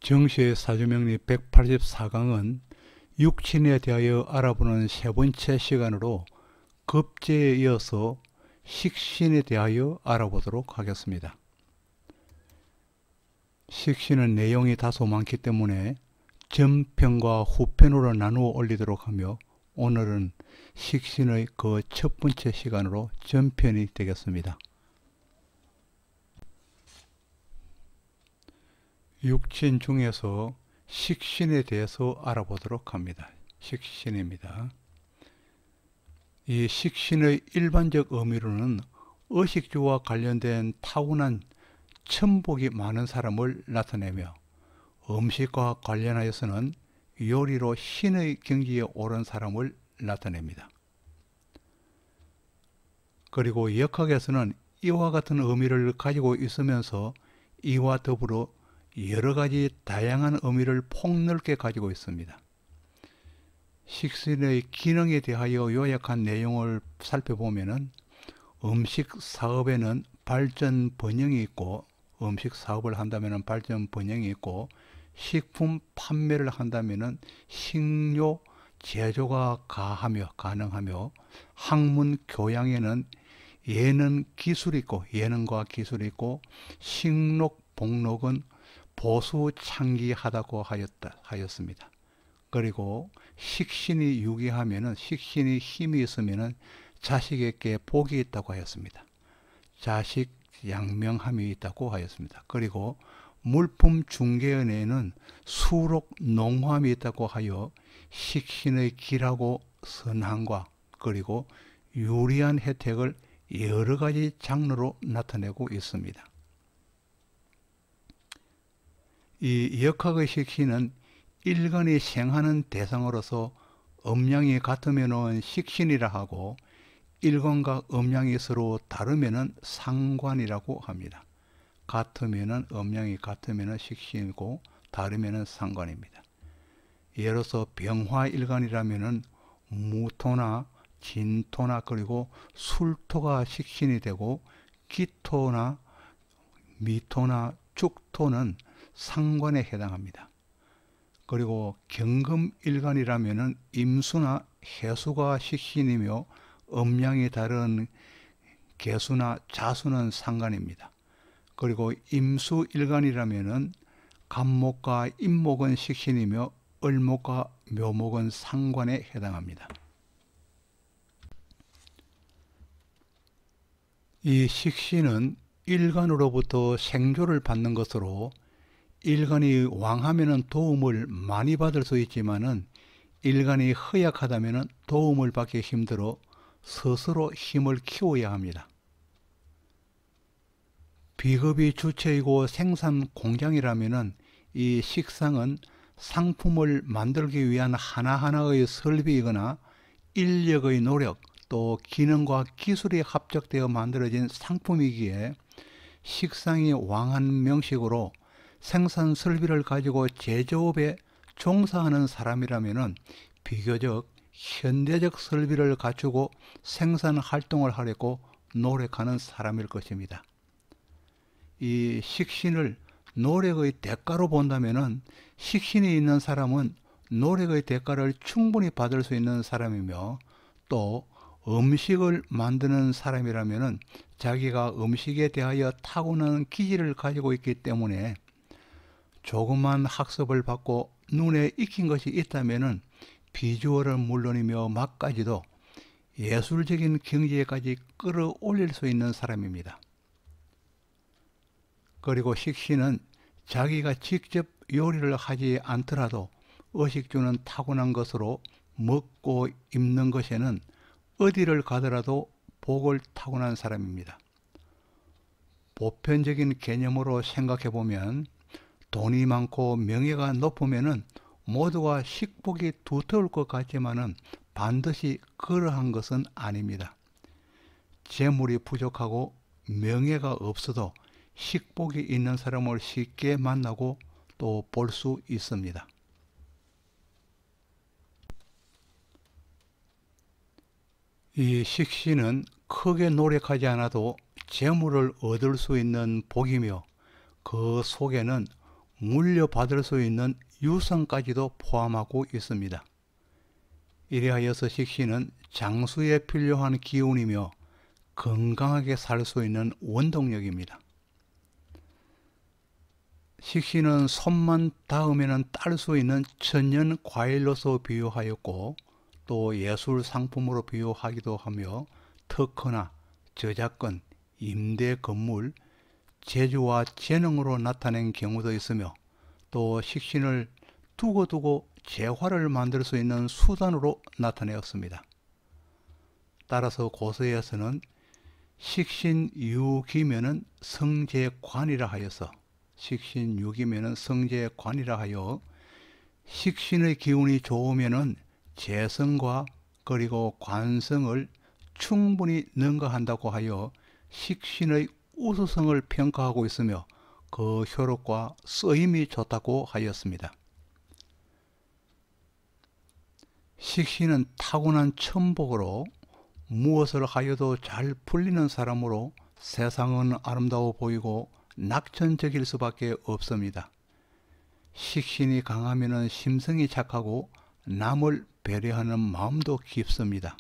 정시의 사주명리 184강은 육친에 대하여 알아보는 세 번째 시간으로 급제에 이어서 식신에 대하여 알아보도록 하겠습니다. 식신은 내용이 다소 많기 때문에 전편과 후편으로 나누어 올리도록 하며, 오늘은 식신의 그 첫 번째 시간으로 전편이 되겠습니다. 육친 중에서 식신에 대해서 알아보도록 합니다. 식신입니다. 이 식신의 일반적 의미로는 의식주와 관련된 타고난 천복이 많은 사람을 나타내며, 음식과 관련하여서는 요리로 신의 경지에 오른 사람을 나타냅니다. 그리고 역학에서는 이와 같은 의미를 가지고 있으면서 이와 더불어 여러 가지 다양한 의미를 폭넓게 가지고 있습니다. 식신의 기능에 대하여 요약한 내용을 살펴보면, 음식 사업에는 발전 번영이 있고, 음식 사업을 한다면 발전 번영이 있고, 식품 판매를 한다면 식료 제조가 가능하며, 학문 교양에는 예능과 기술이 있고, 식록 복록은 보수 창기하다고 하였습니다. 그리고 식신이 유기하면은, 식신이 힘이 있으면은 자식에게 복이 있다고 하였습니다. 자식 양명함이 있다고 하였습니다. 그리고 물품 중개은에는 수록 농함이 있다고 하여 식신의 길하고 선함과 그리고 유리한 혜택을 여러 가지 장르로 나타내고 있습니다. 이 역학의 식신은 일간이 생하는 대상으로서 음양이 같으면 식신이라 하고, 일간과 음양이 서로 다르면 상관이라고 합니다. 같으면 음양이 같으면 식신이고 다르면 상관입니다. 예로서 병화일간이라면 무토나 진토나 그리고 술토가 식신이 되고, 기토나 미토나 축토는 상관에 해당합니다. 그리고 경금일간이라면 임수나 해수가 식신이며, 음양이 다른 개수나 자수는 상관입니다. 그리고 임수일간이라면 간목과 임목은 식신이며, 을목과 묘목은 상관에 해당합니다. 이 식신은 일간으로부터 생조를 받는 것으로, 일간이 왕하면 도움을 많이 받을 수 있지만은 일간이 허약하다면 도움을 받기 힘들어 스스로 힘을 키워야 합니다. 비급이 주체이고 생산 공장이라면 이 식상은 상품을 만들기 위한 하나하나의 설비이거나 인력의 노력, 또 기능과 기술이 합작되어 만들어진 상품이기에, 식상이 왕한 명식으로 생산 설비를 가지고 제조업에 종사하는 사람이라면 비교적 현대적 설비를 갖추고 생산 활동을 하려고 노력하는 사람일 것입니다. 이 식신을 노력의 대가로 본다면, 식신이 있는 사람은 노력의 대가를 충분히 받을 수 있는 사람이며, 또 음식을 만드는 사람이라면 자기가 음식에 대하여 타고난 기질을 가지고 있기 때문에 조그만 학습을 받고 눈에 익힌 것이 있다면 비주얼은 물론이며 맛까지도 예술적인 경지에까지 끌어올릴 수 있는 사람입니다. 그리고 식신은 자기가 직접 요리를 하지 않더라도 의식주는 타고난 것으로 먹고 입는 것에는 어디를 가더라도 복을 타고난 사람입니다. 보편적인 개념으로 생각해 보면, 돈이 많고 명예가 높으면 모두가 식복이 두터울 것 같지만은 반드시 그러한 것은 아닙니다. 재물이 부족하고 명예가 없어도 식복이 있는 사람을 쉽게 만나고 또 볼 수 있습니다. 이 식신은 크게 노력하지 않아도 재물을 얻을 수 있는 복이며, 그 속에는 물려받을 수 있는 유산까지도 포함하고 있습니다. 이래하여서 식신은 장수에 필요한 기운이며 건강하게 살 수 있는 원동력입니다. 식신은 손만 닿으면 딸 수 있는 천연 과일로서 비유하였고 또 예술 상품으로 비유하기도 하며 특허나 저작권, 임대 건물, 재주와 재능으로 나타낸 경우도 있으며 또 식신을 두고두고 재화를 만들 수 있는 수단으로 나타내었습니다. 따라서 고서에서는 식신유기면은 성재관이라 하여서 식신유기면은 성재관이라 하여 식신의 기운이 좋으면은 재성과 그리고 관성을 충분히 능가한다고 하여 식신의 우수성을 평가하고 있으며 그 효력과 쓰임이 좋다고 하였습니다. 식신은 타고난 천복으로 무엇을 하여도 잘 풀리는 사람으로 세상은 아름다워 보이고 낙천적일 수밖에 없습니다. 식신이 강하면 심성이 착하고 남을 배려하는 마음도 깊습니다.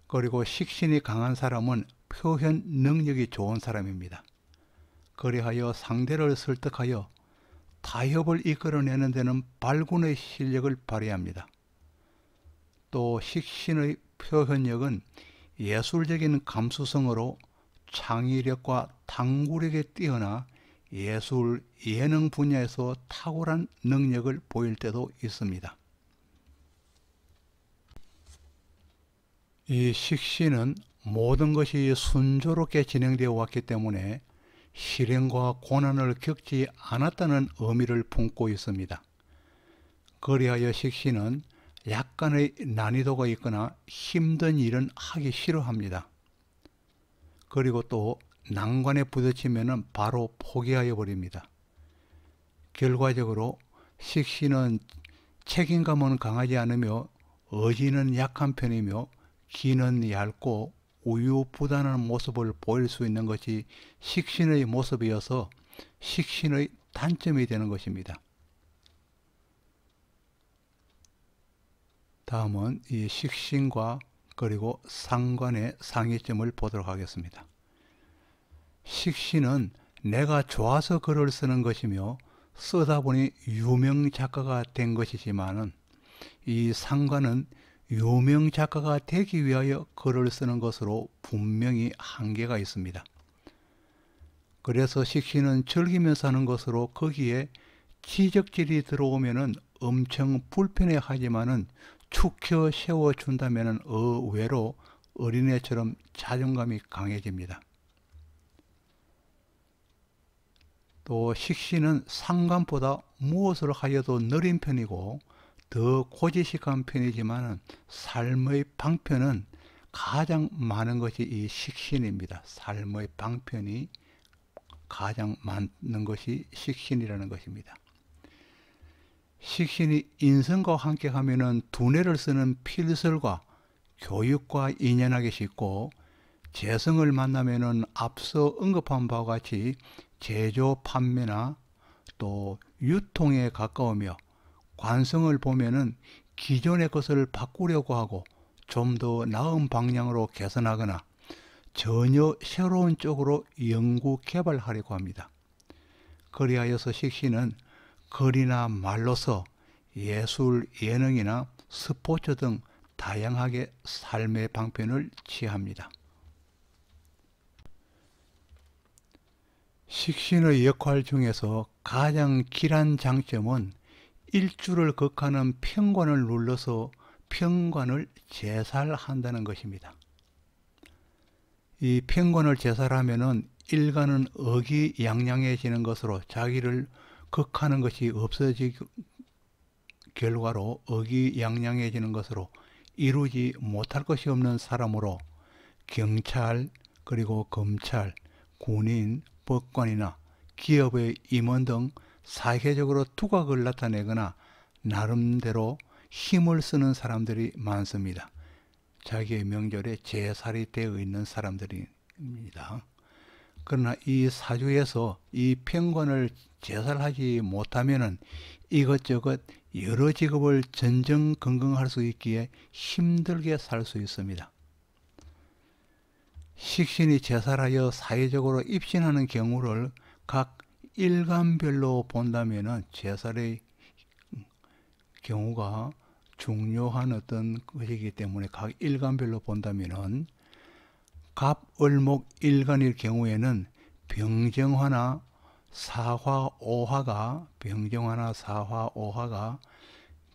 그리고 식신이 강한 사람은 표현 능력이 좋은 사람입니다. 그리하여 상대를 설득하여 타협을 이끌어내는 데는 발군의 실력을 발휘합니다. 또 식신의 표현력은 예술적인 감수성으로 창의력과 탐구력에 뛰어나 예술, 예능 분야에서 탁월한 능력을 보일 때도 있습니다. 이 식신은 모든 것이 순조롭게 진행되어 왔기 때문에 실행과 고난을 겪지 않았다는 의미를 품고 있습니다. 그리하여 식신은 약간의 난이도가 있거나 힘든 일은 하기 싫어합니다. 그리고 또 난관에 부딪히면 바로 포기하여 버립니다. 결과적으로 식신은 책임감은 강하지 않으며 의지는 약한 편이며 기는 얇고 우유부단한 모습을 보일 수 있는 것이 식신의 모습이어서 식신의 단점이 되는 것입니다. 다음은 이 식신과 그리고 상관의 상이점을 보도록 하겠습니다. 식신은 내가 좋아서 글을 쓰는 것이며 쓰다 보니 유명 작가가 된 것이지만은 이 상관은 유명 작가가 되기 위하여 글을 쓰는 것으로 분명히 한계가 있습니다. 그래서 식신은 즐기면서 하는 것으로 거기에 지적질이 들어오면은 엄청 불편해하지만은 축혀 세워준다면은 의외로 어린애처럼 자존감이 강해집니다. 또 식신은 상관보다 무엇을 하여도 느린 편이고 더 고지식한 편이지만 삶의 방편은 가장 많은 것이 이 식신입니다. 삶의 방편이 가장 많은 것이 식신이라는 것입니다. 식신이 인성과 함께 하면은 두뇌를 쓰는 필설과 교육과 인연하기 쉽고 재성을 만나면은 앞서 언급한 바와 같이 제조 판매나 또 유통에 가까우며 관성을 보면은 기존의 것을 바꾸려고 하고 좀 더 나은 방향으로 개선하거나 전혀 새로운 쪽으로 연구 개발하려고 합니다. 그리하여서 식신은 글이나 말로서 예술, 예능이나 스포츠 등 다양하게 삶의 방편을 취합니다. 식신의 역할 중에서 가장 길한 장점은 일주를 극하는 편관을 눌러서 편관을 제살한다는 것입니다. 이 편관을 제살하면은 일간은 의기양양해지는 것으로 자기를 극하는 것이 없어지기 결과로 의기양양해지는 것으로 이루지 못할 것이 없는 사람으로 경찰 그리고 검찰, 군인, 법관이나 기업의 임원 등 사회적으로 두각을 나타내거나 나름대로 힘을 쓰는 사람들이 많습니다. 자기의 명절에 제살이 되어 있는 사람들입니다. 그러나 이 사주에서 이 편관을 제살하지 못하면은 이것저것 여러 직업을 전전긍긍할 수 있기에 힘들게 살 수 있습니다. 식신이 제살하여 사회적으로 입신하는 경우를 각 일간별로 본다면은 제살의 경우가 중요한 어떤 것이기 때문에 각 일간별로 본다면은 갑을목 일간일 경우에는 병정화나 사화오화가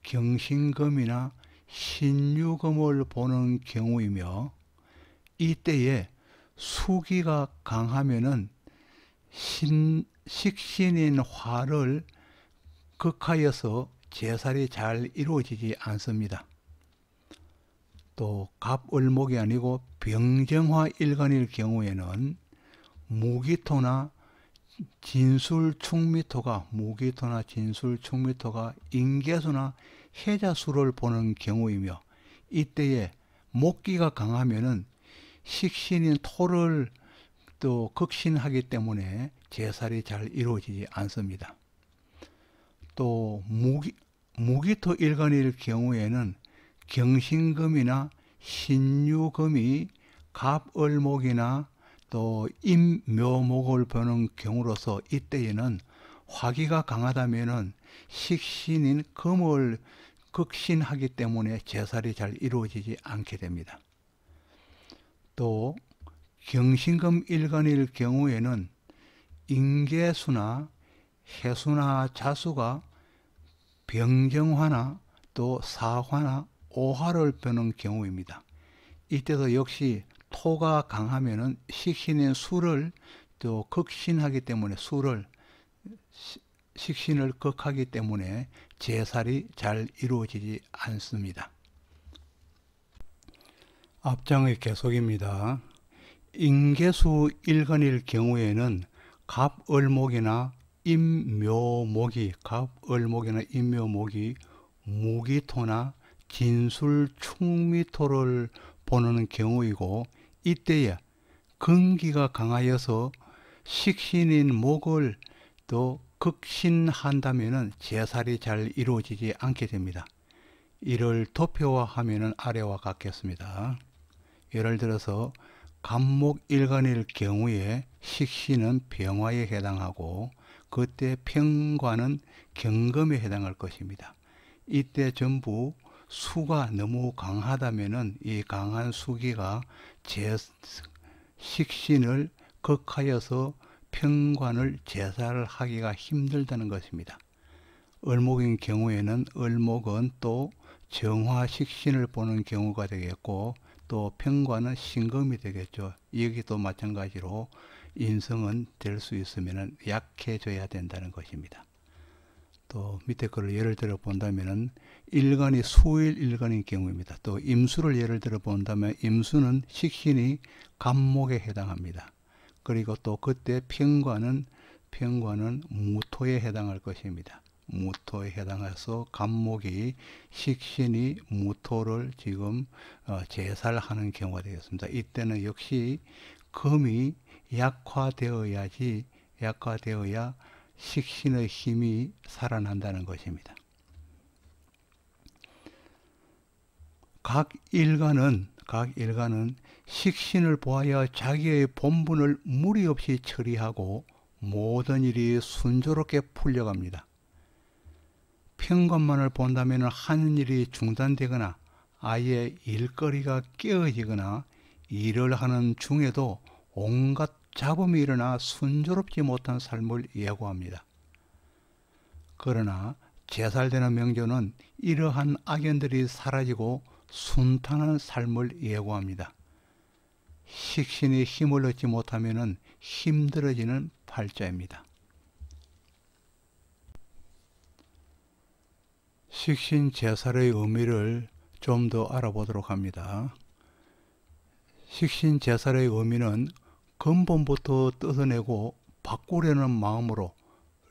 경신금이나 신유금을 보는 경우이며, 이때에 수기가 강하면은 식신인 화를 극하여서 제살이 잘 이루어지지 않습니다. 또 갑을목이 아니고 병정화 일간일 경우에는 무기토나 진술충미토가 인계수나 해자수를 보는 경우이며, 이때에 목기가 강하면은 식신인 토를 또 극신하기 때문에 제살이 잘 이루어지지 않습니다. 또 무기토 일간일 경우에는 경신금이나 신유금이 갑을목이나 또 임묘목을 보는 경우로서 이때에는 화기가 강하다면은 식신인 금을 극신하기 때문에 제살이 잘 이루어지지 않게 됩니다. 또 경신금 일간일 경우에는 인계수나 해수나 자수가 병정화나 또 사화나 오화를 보는 경우입니다. 이때도 역시 토가 강하면은 식신인 수를 또 극신하기 때문에 식신을 극하기 때문에 제살이 잘 이루어지지 않습니다. 앞장의 계속입니다. 인계수 일간일 경우에는 갑을목이나 임묘목이 무기토나 진술충미토를 보는 경우이고, 이때에 근기가 강하여서 식신인 목을 또 극신한다면은 제살이 잘 이루어지지 않게 됩니다. 이를 도표화하면은 아래와 같겠습니다. 예를 들어서 갑목 일간일 경우에 식신은 병화에 해당하고, 그때 편관은 경금에 해당할 것입니다. 이때 전부 수가 너무 강하다면은 이 강한 수기가 식신을 극하여서 편관을 제살하기가 힘들다는 것입니다. 을목인 경우에는 을목은 또 정화 식신을 보는 경우가 되겠고, 또 편관은 신금이 되겠죠. 여기도 마찬가지로 인성은 될 수 있으면 약해져야 된다는 것입니다. 또 밑에 거를 예를 들어 본다면은 일간이 수일 일간인 경우입니다. 또 임수를 예를 들어 본다면 임수는 식신이 갑목에 해당합니다. 그리고 또 그때 편관은 무토에 해당할 것입니다. 무토에 해당해서 갑목이 식신이 무토를 지금 제살하는 경우가 되겠습니다. 이때는 역시 금이 약화되어야 식신의 힘이 살아난다는 것입니다. 각 일간은 식신을 보아야 자기의 본분을 무리 없이 처리하고 모든 일이 순조롭게 풀려갑니다. 편관만을 본다면 하는 일이 중단되거나 아예 일거리가 깨어지거나 일을 하는 중에도 온갖 잡음이 일어나 순조롭지 못한 삶을 예고합니다. 그러나 제살되는 명조는 이러한 악연들이 사라지고 순탄한 삶을 예고합니다. 식신이 힘을 얻지 못하면 힘들어지는 팔자입니다. 식신 제살의 의미를 좀 더 알아보도록 합니다. 식신 제살의 의미는 근본부터 뜯어내고 바꾸려는 마음으로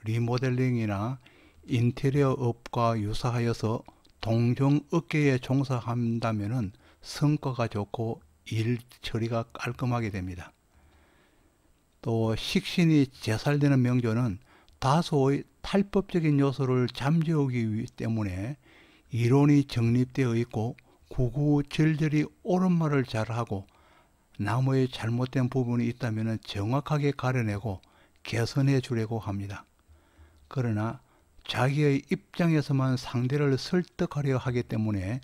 리모델링이나 인테리어 업과 유사하여서 동종 업계에 종사한다면 성과가 좋고 일 처리가 깔끔하게 됩니다. 또 식신이 제살되는 명조는 다소의 탈법적인 요소를 잠재우기 때문에 이론이 정립되어 있고 구구절절히 옳은 말을 잘하고 나무의 잘못된 부분이 있다면 정확하게 가려내고 개선해 주려고 합니다. 그러나 자기의 입장에서만 상대를 설득하려 하기 때문에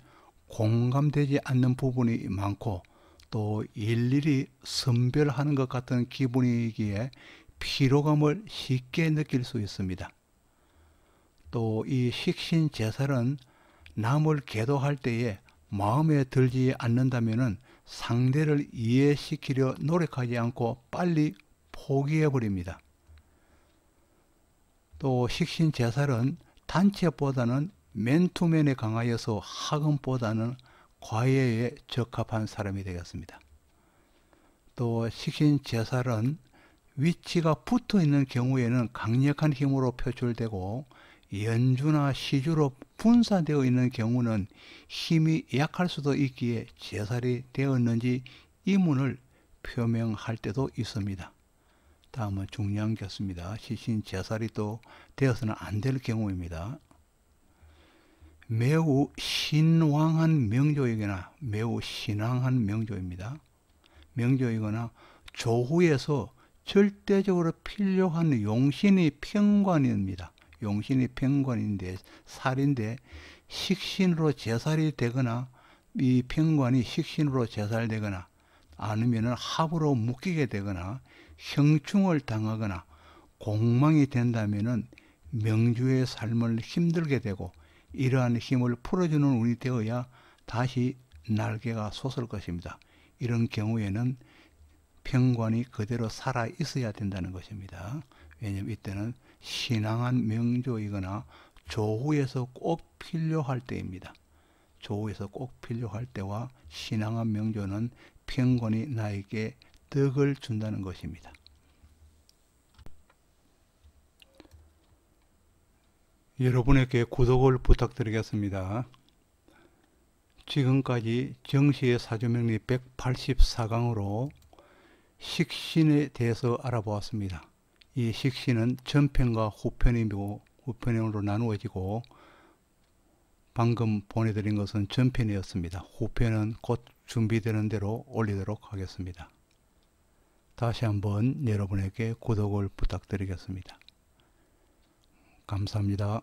공감되지 않는 부분이 많고 또 일일이 선별하는 것 같은 기분이기에 피로감을 쉽게 느낄 수 있습니다. 또 이 식신제살은 남을 계도할 때에 마음에 들지 않는다면 상대를 이해시키려 노력하지 않고 빨리 포기해 버립니다. 또 식신제살은 단체보다는 맨투맨에 강하여서 학원보다는 과외에 적합한 사람이 되겠습니다. 또 식신제살은 위치가 붙어 있는 경우에는 강력한 힘으로 표출되고 연주나 시주로 분사되어 있는 경우는 힘이 약할 수도 있기에 제살이 되었는지 이문을 표명할 때도 있습니다. 다음은 중요한 것입니다. 식신제살이 또 되어서는 안 될 경우입니다. 매우 신왕한 명조이거나 매우 신왕한 명조입니다. 명조이거나 조후에서 절대적으로 필요한 용신이 평관입니다. 용신이 평관인데 살인데 식신으로 제살이 되거나 이 평관이 식신으로 제살되거나 아니면 합으로 묶이게 되거나 형충을 당하거나 공망이 된다면 명주의 삶을 힘들게 되고 이러한 힘을 풀어주는 운이 되어야 다시 날개가 솟을 것입니다. 이런 경우에는 평관이 그대로 살아 있어야 된다는 것입니다. 왜냐하면 이때는 신앙한 명조이거나 조후에서 꼭 필요할 때입니다. 조후에서 꼭 필요할 때와 신앙한 명조는 평관이 나에게 덕을 준다는 것입니다. 여러분에게 구독을 부탁드리겠습니다. 지금까지 정시의 사주명리 184강으로 식신에 대해서 알아보았습니다. 이 식신은 전편과 후편으로 나누어지고 방금 보내드린 것은 전편이었습니다. 후편은 곧 준비되는 대로 올리도록 하겠습니다. 다시 한번 여러분에게 구독을 부탁드리겠습니다. 감사합니다.